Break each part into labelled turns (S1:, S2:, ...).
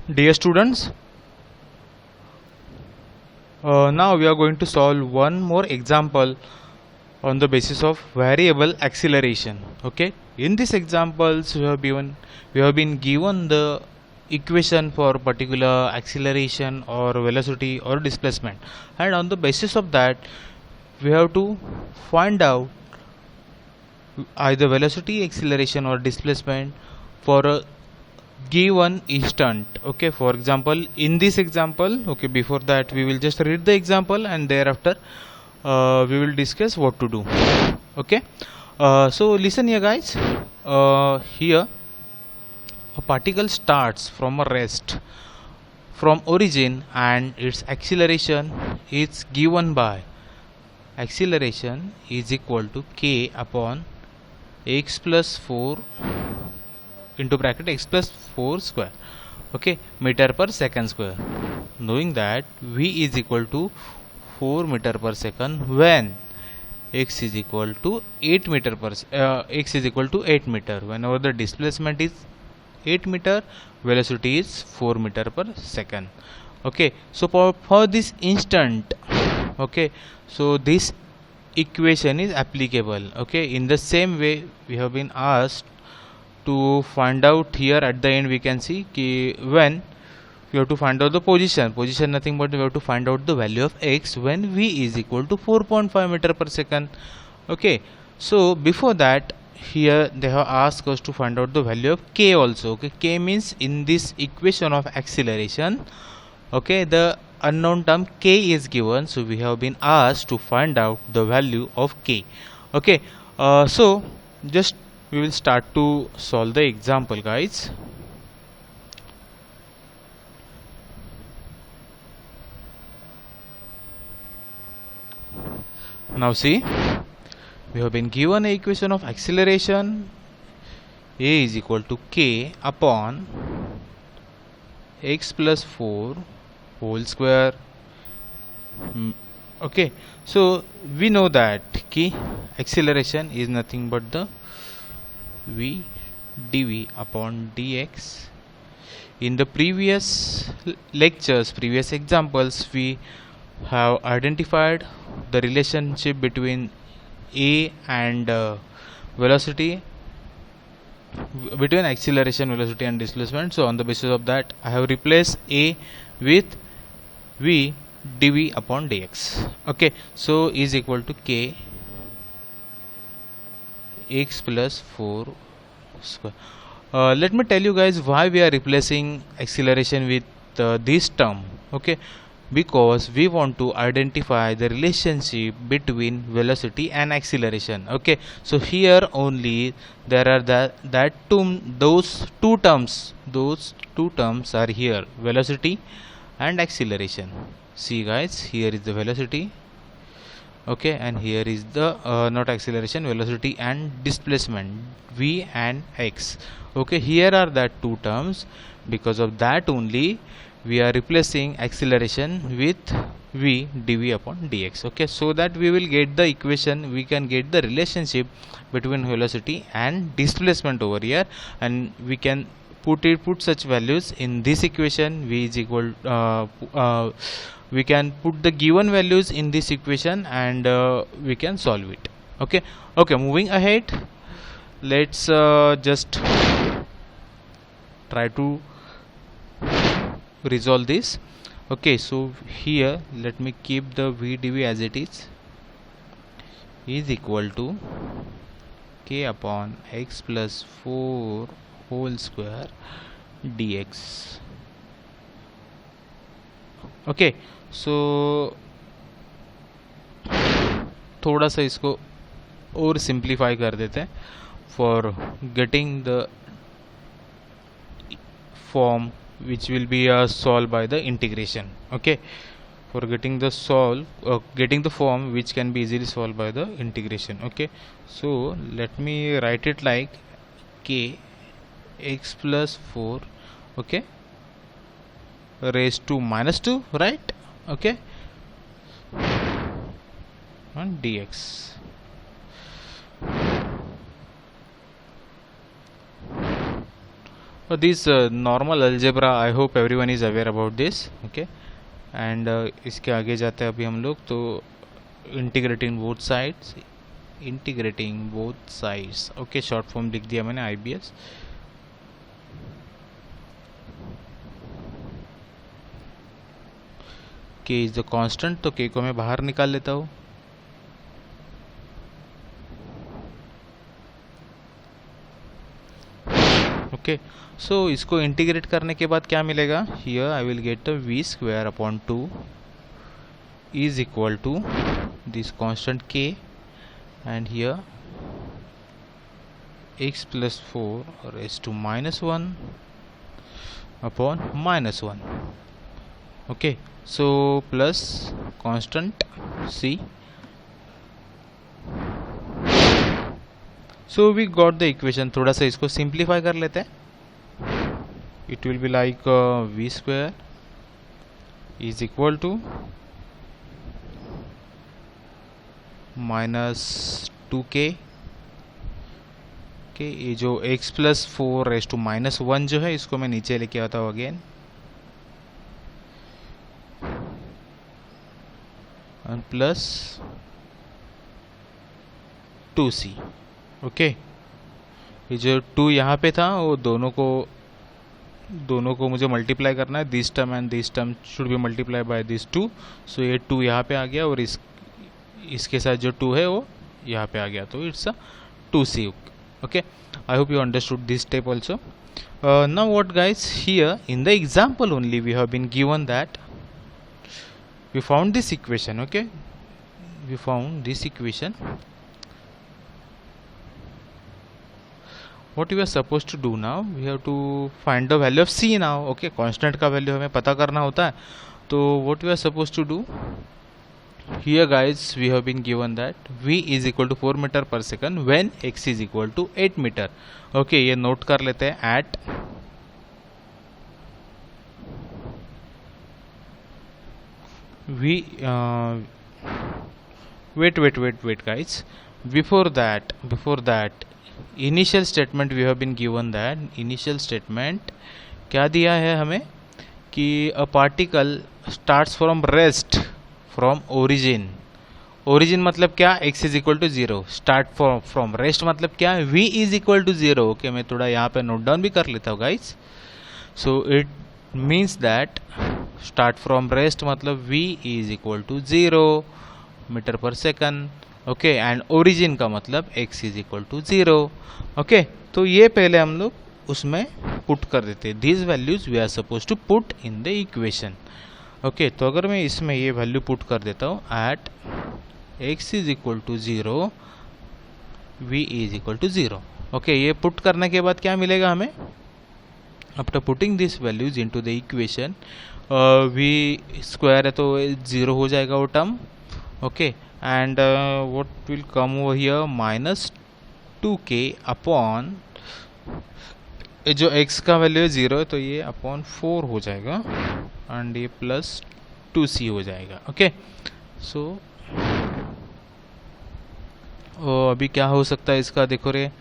S1: Dear students, now we are going to solve one more example on the basis of variable acceleration. Okay, in this examples we have been given the equation for particular acceleration or velocity or displacement, and on the basis of that we have to find out either velocity, acceleration or displacement for a given instant. Okay, for example, in this example, okay, before that we will just read the example and thereafter we will discuss what to do. Okay, so listen here guys. Here a particle starts from a rest from origin and its acceleration is given by acceleration is equal to k upon x plus 4 into bracket x plus 4 square, okay, meter per second square, knowing that v is equal to 4 meter per second when x is equal to 8 meter per x is equal to 8 meter. Whenever the displacement is 8 meter, velocity is 4 meter per second. Okay, so for this instant, okay, so this equation is applicable. Okay, in the same way we have been asked to find out here at the end. We can see when we have to find out the position nothing but we have to find out the value of x when v is equal to 4.5 meter per second. Okay, so before that here they have asked us to find out the value of k also. Okay, k means in this equation of acceleration, okay, the unknown term k is given, so we have been asked to find out the value of k. Okay, so just we will start to solve the example guys. Now see, we have been given an equation of acceleration a is equal to k upon x plus 4 whole square. Okay, so we know that key acceleration is nothing but the v dv upon dx. In the previous lectures, previous examples, we have identified the relationship between a and velocity, between acceleration, velocity and displacement. So on the basis of that I have replaced a with v dv upon dx. Okay, so is equal to k x plus 4 square. Let me tell you guys why we are replacing acceleration with this term. Okay, because we want to identify the relationship between velocity and acceleration. Okay, so here only there are those two terms are here, velocity and acceleration. See guys, here is the velocity, okay, and here is the not acceleration, velocity and displacement, v and x. Okay, here are that two terms. Because of that only we are replacing acceleration with v dv upon dx. Okay, so that we will get the equation, we can get the relationship between velocity and displacement over here, and we can put such values in this equation. V is equal we can put the given values in this equation and we can solve it. Okay, moving ahead, let's just try to resolve this. Okay, so here let me keep the v dv as it is equal to k upon x plus 4 whole square dx. Okay, so थोड़ा सा इसको और simplify कर देते हैं for getting the form which will be solved by the integration. Okay, for getting the getting the form which can be easily solved by the integration. Okay, so let me write it like k x plus 4, okay, raised to minus 2, right? Okay, and dx. This normal algebra, I hope everyone is aware about this. Okay, and इसके आगे जाते हैं अभी हम लोग तो integrating both sides, okay, short form लिख दिया मैंने IBS. k is the constant, तो k को मैं बाहर निकाल लेता हूँ. ओके, सो इसको इंटीग्रेट करने के बाद क्या मिलेगा? Here I will get v square upon 2 is equal to this constant k, and here x plus 4 raise to -1 upon -1. Okay, so plus constant c. So we got the equation. थोड़ा सा इसको simplify कर लेते हैं. It will be like v square is equal to -2k. के ये जो x plus 4 raise to -1 जो है इसको मैं नीचे लेके आता हूँ again, and plus 2c. Okay, ये जो 2 यहाँ पे था वो दोनों को मुझे मल्टीप्लाई करना है. This term and this term should be multiply by this 2. सो ये 2 यहाँ पे आ गया और इसके साथ जो 2 है वो यहाँ पे आ गया, तो it's a 2c. Okay, I hope you understood this step also. Now what guys, here in the example only we have been given that we found this equation. Okay, we found this equation. What we are supposed to do now, we have to find the value of c now. Okay, constant का value हमें पता करना होता है. तो what we are supposed to do here guys, we have been given that v is equal to 4 meter per second when x is equal to 8 meter. Okay, ये note कर लेते हैं. at wait guys, before that initial statement we have been given that initial statement क्या दिया है हमें कि a particle starts from rest from origin मतलब क्या? x is equal to 0. start from rest मतलब क्या? v is equal to 0. Okay, मैं थोड़ा यहाँ पे नोट डाउन भी कर लेता हूँ guys. So it means that start from rest मतलब v is equal to 0 metre पर सेकंड. ओके, एंड ओरिजिन का मतलब x is equal to 0. Okay, तो ये पहले हम लोग उसमें पुट कर देते हैं. These values we are suppose to put in the equation. Okay, तो अगर मैं इसमें ये वैल्यू पुट कर देता हूँ at x is equal to 0 v is equal to 0. Okay, ये पुट करने के बाद क्या मिलेगा हमें? After putting this values into the equation, v square है तो 0 हो जाएगा वो टर्म. Okay, and what will come over here -2k upon जो x का वैल्यू है 0 है तो ये अपॉन 4 हो जाएगा एंड ये प्लस 2c हो जाएगा. ओके, सो अभी क्या हो सकता है इसका, देखो रे.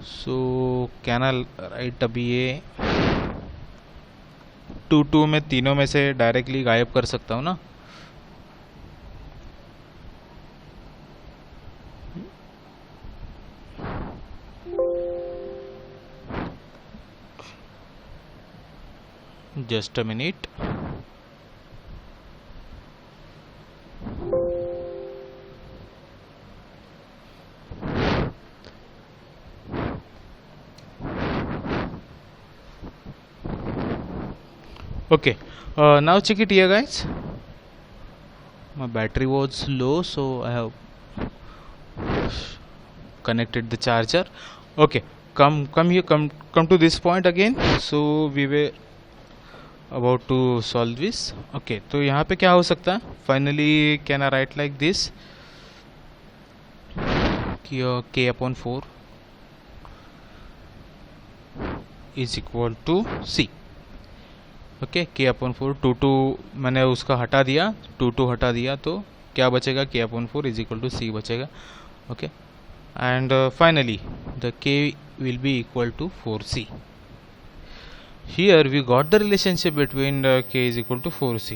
S1: सो कैन आई राइट, अभी ये 2 में तीनों में से डायरेक्टली गायब कर सकता हूँ ना. Just a minute. Okay, now check it here guys. My battery was low, so I have connected the charger. Okay, come here, come to this point again. So we were about to solve this. Okay, तो यहाँ पे क्या हो सकता है? Finally can I write like this कि k upon 4 is equal to c. Okay, k upon 4 2 मैंने उसका हटा दिया, 2 हटा दिया तो क्या बचेगा? k upon 4 is equal to c बचेगा. Okay, and finally the k will be equal to 4c. Here we got the relationship between k is equal to 4c.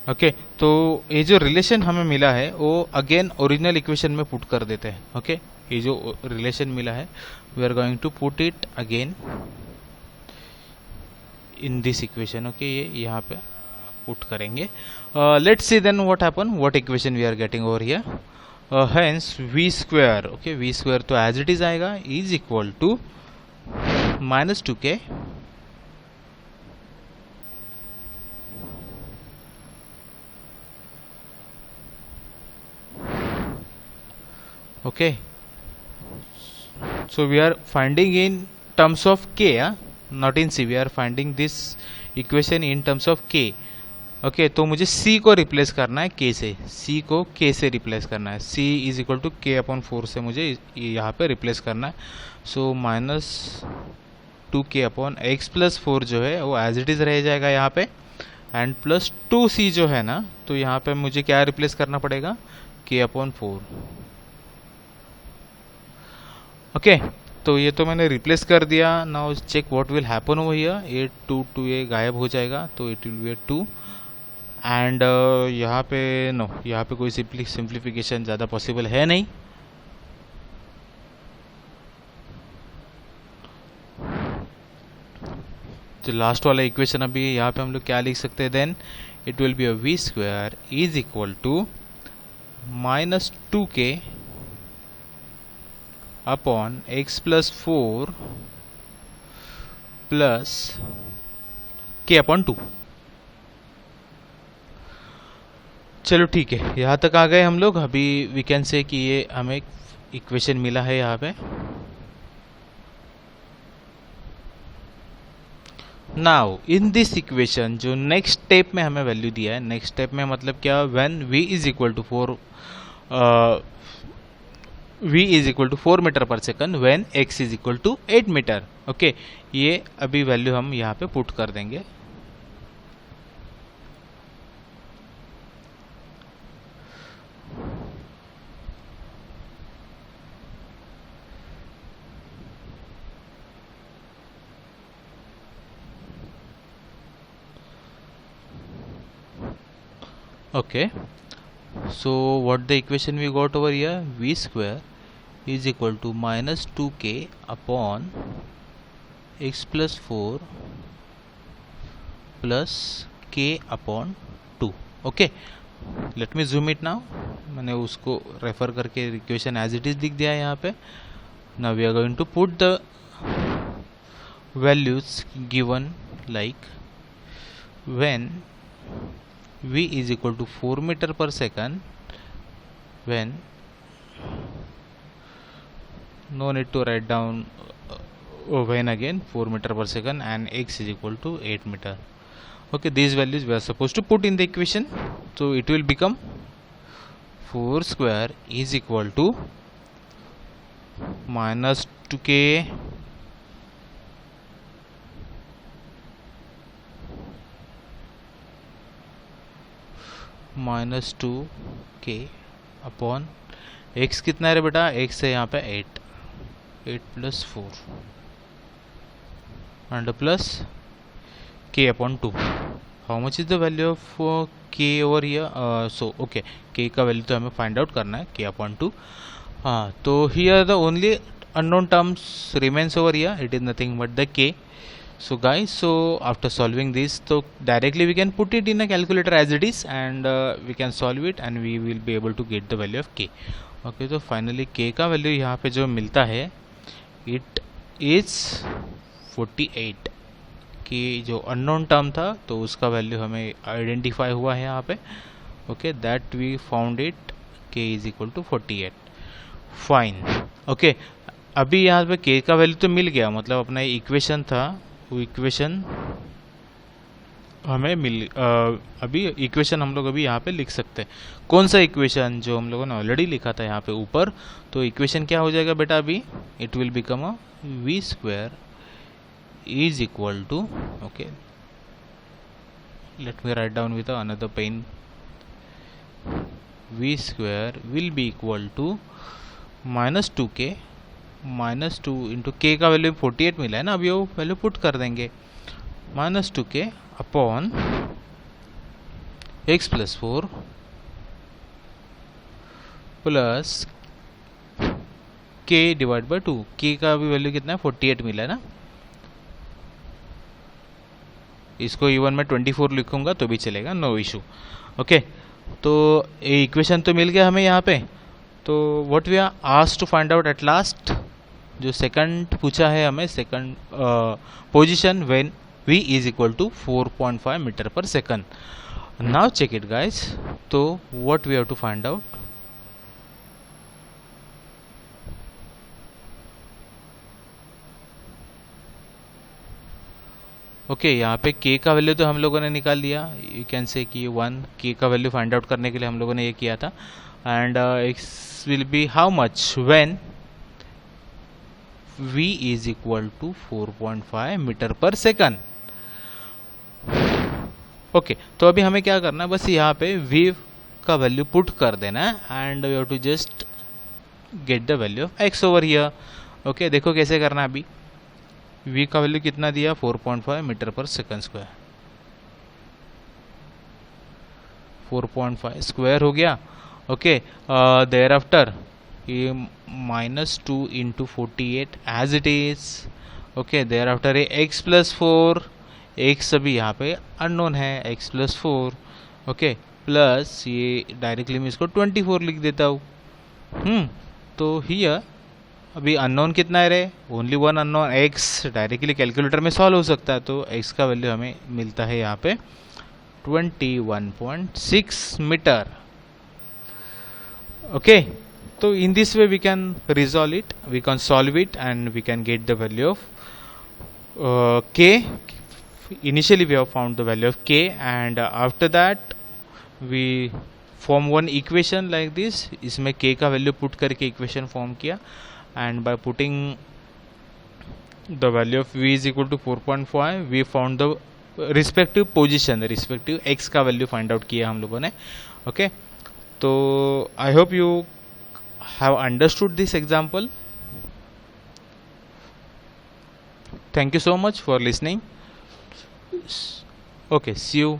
S1: Okay, तो ये जो रिलेशन हमें मिला है वो अगेन ओरिजिनल इक्वेशन में put कर देते हैं. ओके, ये जो रिलेशन मिला है we are going to put it again in this equation. Okay, ये यहाँ पे पुट करेंगे. Let's see then what happen, what equation we are getting over here. Hence V square, okay, V square तो as it is आएगा, is equal to -2k okay. So we are finding in terms of k, not in c. We are finding this equation in terms of k. Okay, तो मुझे c को replace करना है k से, c को k से replace करना है. c is equal to k/4 से मुझे यहाँ पे रिप्लेस करना है. सो -2k/x+4 जो है वो एज इट इज़ रह जाएगा यहाँ पे, एंड +2c जो है ना, तो यहाँ पे मुझे क्या रिप्लेस करना पड़ेगा, k/4. ओके, तो ये तो मैंने रिप्लेस कर दिया. Now check what will happen over here. ये 2 ये गायब हो जाएगा, तो इट विल बी 2. एंड यहाँ पे नो, यहाँ पे कोई सिंप्लीफिकेशन ज़्यादा पॉसिबल है नहीं. तो लास्ट वाला इक्वेशन अभी यहाँ पे हम लोग क्या लिख सकते हैं, then it will be V square is equal to -2k upon x+4 plus k/2. चलो ठीक है, यहाँ तक आ गए हम लोग. अभी वी कैन से कि ये हमें इक्वेशन मिला है यहाँ पे. नाउ इन दिस इक्वेशन जो नेक्स्ट स्टेप में हमें वैल्यू दिया है, नेक्स्ट स्टेप में मतलब क्या, when v is equal to 4 metre पर second, when x is equal to 8 metre. Okay, ये अभी वैल्यू हम यहाँ पे पुट कर देंगे. Okay, so what the equation we got over here, v square is equal to -2k upon x+4 plus k/2. okay, let me zoom it now. मैंने उसको refer करके इक्वेशन एज इट इज लिख दिया है यहाँ पे. Now we are going to put the values given like when v is equal to 4 meter per second, when no need to write down when again 4 meter per second, and x is equal to 8 meter. Okay, these values we are supposed to put in the equation. So it will become 4 square is equal to -2k -2k upon x कितना है रे बेटा, x है यहाँ पे 8 + 4 and plus k/2. How much is the value of k over here. So okay, k का value तो हमें फाइंड आउट करना है, k/2. हाँ, तो here the only unknown terms remains over here, it is nothing but the k. So guys, so after solving this, so directly we can put it in a calculator as it is, and we can solve it and we will be able to get the value of k. Okay, तो finally k का value यहाँ पे जो मिलता है, it is 48. कि जो unknown term था तो उसका वैल्यू हमें आइडेंटिफाई हुआ है यहाँ पे. Okay, that we found it, k is equal to 48. Fine. Okay, अभी यहाँ पे k का वैल्यू तो मिल गया, मतलब अपना इक्वेशन था वो इक्वेशन हमें अभी इक्वेशन हम लोग अभी यहाँ पे लिख सकते हैं. कौन सा इक्वेशन, जो हम लोगों ने ऑलरेडी लिखा था यहाँ पे ऊपर. तो इक्वेशन क्या हो जाएगा बेटा अभी, it will become a v square is equal to, okay, let me write down with another pen. V square will be equal to -2k -2 into k का वैल्यू 48 मिला है ना, अभी वो वैल्यू पुट कर देंगे. Minus 2k upon x plus 4 plus k divide by 2। k का भी वैल्यू कितना है 48 मिला है ना, इसको इवन में 24 लिखूंगा तो भी चलेगा, नो इशू। ओके, तो इक्वेशन तो मिल गया हमें यहाँ पे। तो what we are asked to find out at last, जो सेकंड पूछा है हमें, second position when v is equal to 4.5 metre पर second. Now check it guys, तो what we have to find out, okay यहाँ पे k का value तो हम लोगों ने निकाल लिया, यू कैन से कि 1 k का वैल्यू फाइंड आउट करने के लिए हम लोगों ने ये किया था। And x will be how much when v is equal to 4.5 metre पर सेकंड। ओके, तो अभी हमें क्या करना है, बस यहाँ पे v का वैल्यू पुट कर देना है and you have to just get the value of x over here. Okay, देखो कैसे करना है। अभी v का वैल्यू कितना दिया 4.5 मीटर पर सेकंड स्क्वायर, 4.5 स्क्वायर हो गया। ओके, देयर आफ्टर ये -2 into 48 as it is. Okay, thereafter ये x प्लस 4, x अभी यहाँ पे अननोन है, x प्लस 4। ओके, प्लस ये डायरेक्टली मैं इसको 24 लिख देता हूँ। तो हियर अभी अननोन कितना है रे, only one unknown x, directly calculator में सॉल्व हो सकता है। तो x का वैल्यू हमें मिलता है यहाँ पे 21.6 मीटर। ओके, तो in this way we can resolve it, we can solve it and we can get the value of k। Initially we have found the value of k and after that we form one equation like this. इसमें k का value put करके equation form किया and by putting the value of v is equal to 4.5 we found the respective position, respective x का value find out किया हम लोगों ने। okay, तो I hope you have understood this example. Thank you so much for listening. Okay, see you